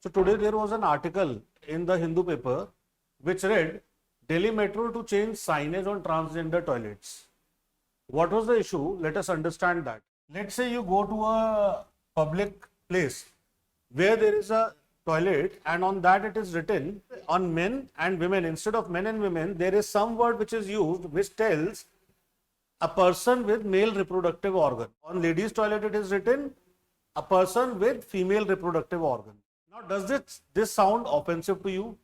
So today there was an article in the Hindu paper which read Delhi Metro to change signage on transgender toilets. What was the issue? Let us understand that. Let's say you go to a public place where there is a toilet and on that it is written on men and women. Instead of men and women, there is some word which is used which tells a person with male reproductive organ. On ladies' toilet it is written a person with female reproductive organ. Now, does this sound offensive to you?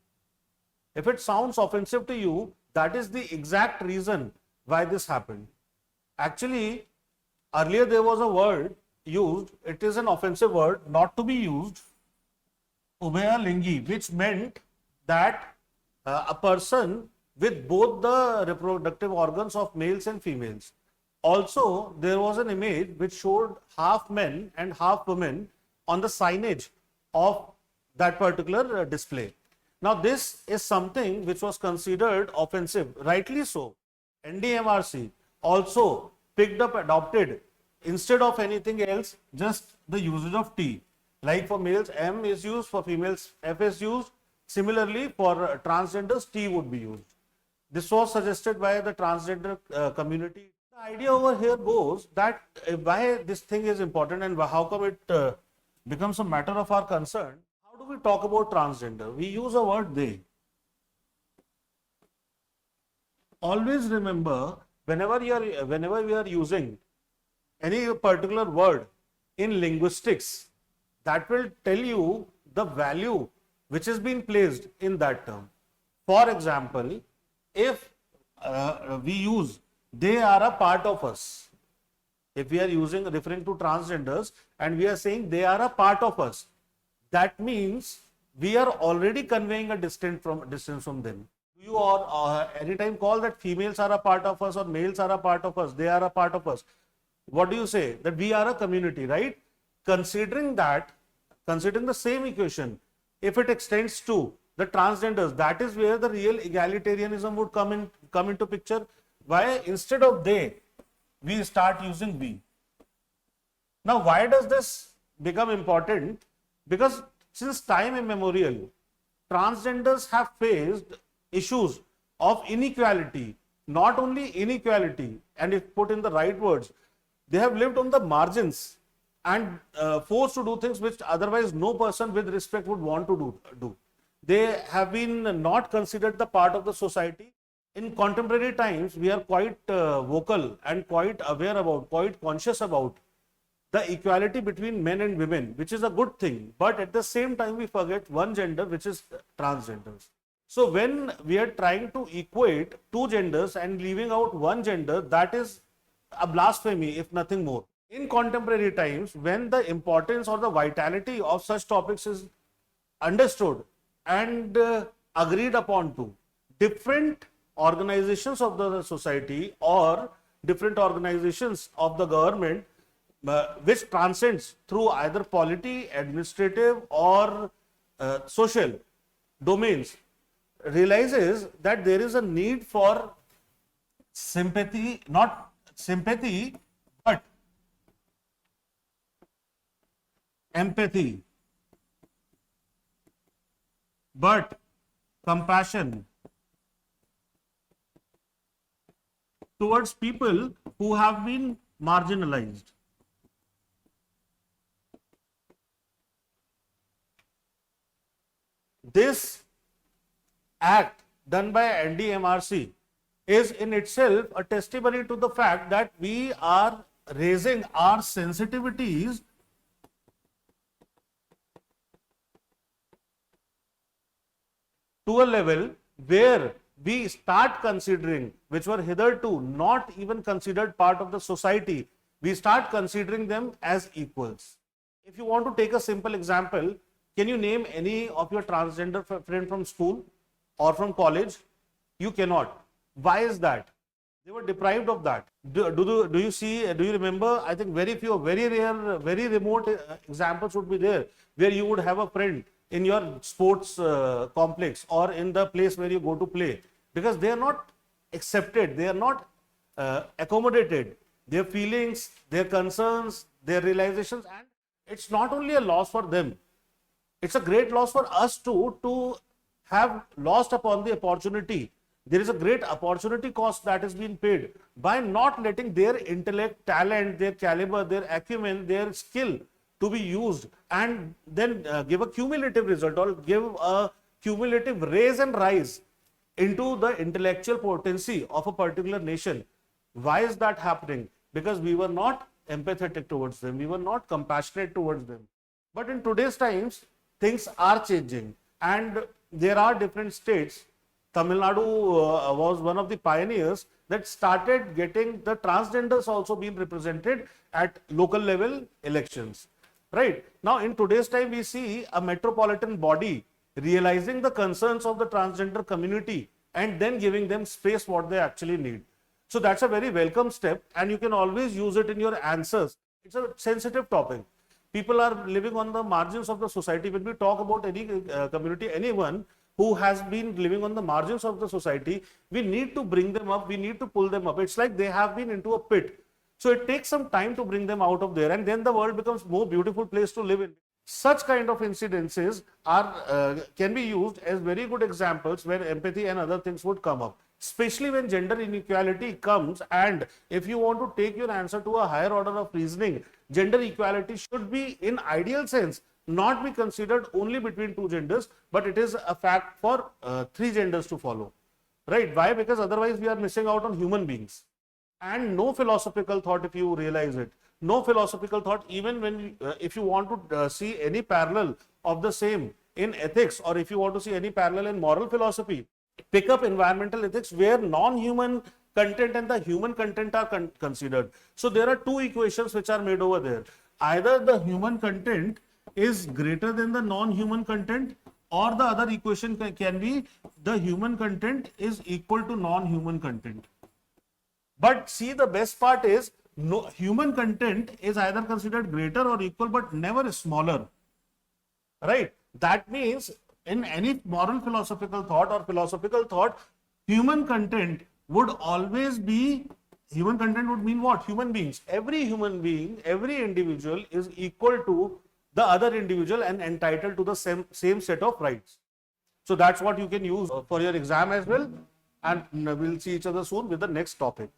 If it sounds offensive to you, that is the exact reason why this happened. Actually, earlier there was a word used, it is an offensive word, not to be used, ubhaya lingi, which meant that a person with both the reproductive organs of males and females. Also, there was an image which showed half men and half women on the signage of that particular display. Now, this is something which was considered offensive, rightly so. NDMRC also picked up, adopted, instead of anything else, just the usage of T. Like for males, M is used, for females, F is used. Similarly, for transgenders, T would be used. This was suggested by the transgender community. The idea over here goes that why this thing is important and how come it becomes a matter of our concern. How do we talk about transgender? We use a word they. Always remember, whenever we are using any particular word in linguistics, that will tell you the value which has been placed in that term. For example, if we use they are a part of us, if we are referring to transgenders and we are saying they are a part of us, that means we are already conveying a distance from them. Do you or anytime call that females are a part of us or males are a part of us, they are a part of us? What do you say? That we are a community, right? Considering the same equation, if it extends to the transgenders, that is where the real egalitarianism would come into picture. Why instead of they, we start using we? Now, why does this become important? Because since time immemorial, transgenders have faced issues of inequality, not only inequality, and if put in the right words, they have lived on the margins and forced to do things which otherwise no person with respect would want to do. They have been not considered the part of the society. In contemporary times, we are quite vocal and quite aware about, quite conscious about the equality between men and women, which is a good thing. But at the same time, we forget one gender, which is transgenders. So when we are trying to equate two genders and leaving out one gender, that is a blasphemy, if nothing more. In contemporary times, when the importance or the vitality of such topics is understood and agreed upon to, different organizations of the society or different organizations of the government, which transcends through either polity, administrative or social domains, realizes that there is a need for sympathy, not sympathy, but empathy, but compassion towards people who have been marginalized. This act done by NDMRC is in itself a testimony to the fact that we are raising our sensitivities to a level where we start considering, which were hitherto not even considered part of the society, we start considering them as equals. If you want to take a simple example, can you name any of your transgender friend from school or from college? You cannot. Why is that? They were deprived of that. Do you remember? I think very few, very rare, very remote examples would be there where you would have a friend in your sports complex or in the place where you go to play, because they are not accepted, they are not accommodated, their feelings, their concerns, their realizations, and it's not only a loss for them, It's a great loss for us too, to have lost upon the opportunity. There is a great opportunity cost that is being paid by not letting their intellect, talent, their caliber, their acumen, their skill to be used, and then give a cumulative result or give a cumulative raise and rise into the intellectual potency of a particular nation. Why is that happening? Because we were not empathetic towards them, we were not compassionate towards them. But in today's times, things are changing, and there are different states. Tamil Nadu was one of the pioneers that started getting the transgenders also being represented at local level elections. Right now, in today's time, we see a metropolitan body realizing the concerns of the transgender community and then giving them space what they actually need. So that's a very welcome step, and you can always use it in your answers. It's a sensitive topic. People are living on the margins of the society. When we talk about any community, anyone who has been living on the margins of the society, we need to bring them up, we need to pull them up. It's like they have been into a pit. So it takes some time to bring them out of there, and then the world becomes more beautiful place to live in. Such kind of incidences are can be used as very good examples where empathy and other things would come up, especially when gender inequality comes. And if you want to take your answer to a higher order of reasoning, gender equality should be, in ideal sense, not be considered only between two genders, but it is a fact for three genders to follow. Right? Why? Because otherwise we are missing out on human beings. And no philosophical thought, if you realize it, no philosophical thought, even when if you want to see any parallel of the same in ethics, or if you want to see any parallel in moral philosophy, pick up environmental ethics, where non-human content and the human content are considered. So there are two equations which are made over there. Either the human content is greater than the non-human content, or the other equation can be the human content is equal to non-human content. But see, the best part is, no, human content is either considered greater or equal, but never smaller. Right? That means in any moral philosophical thought or philosophical thought, human content would always be, human content would mean what? Human beings. Every human being, every individual is equal to the other individual and entitled to the same set of rights. So that's what you can use for your exam as well. And we'll see each other soon with the next topic.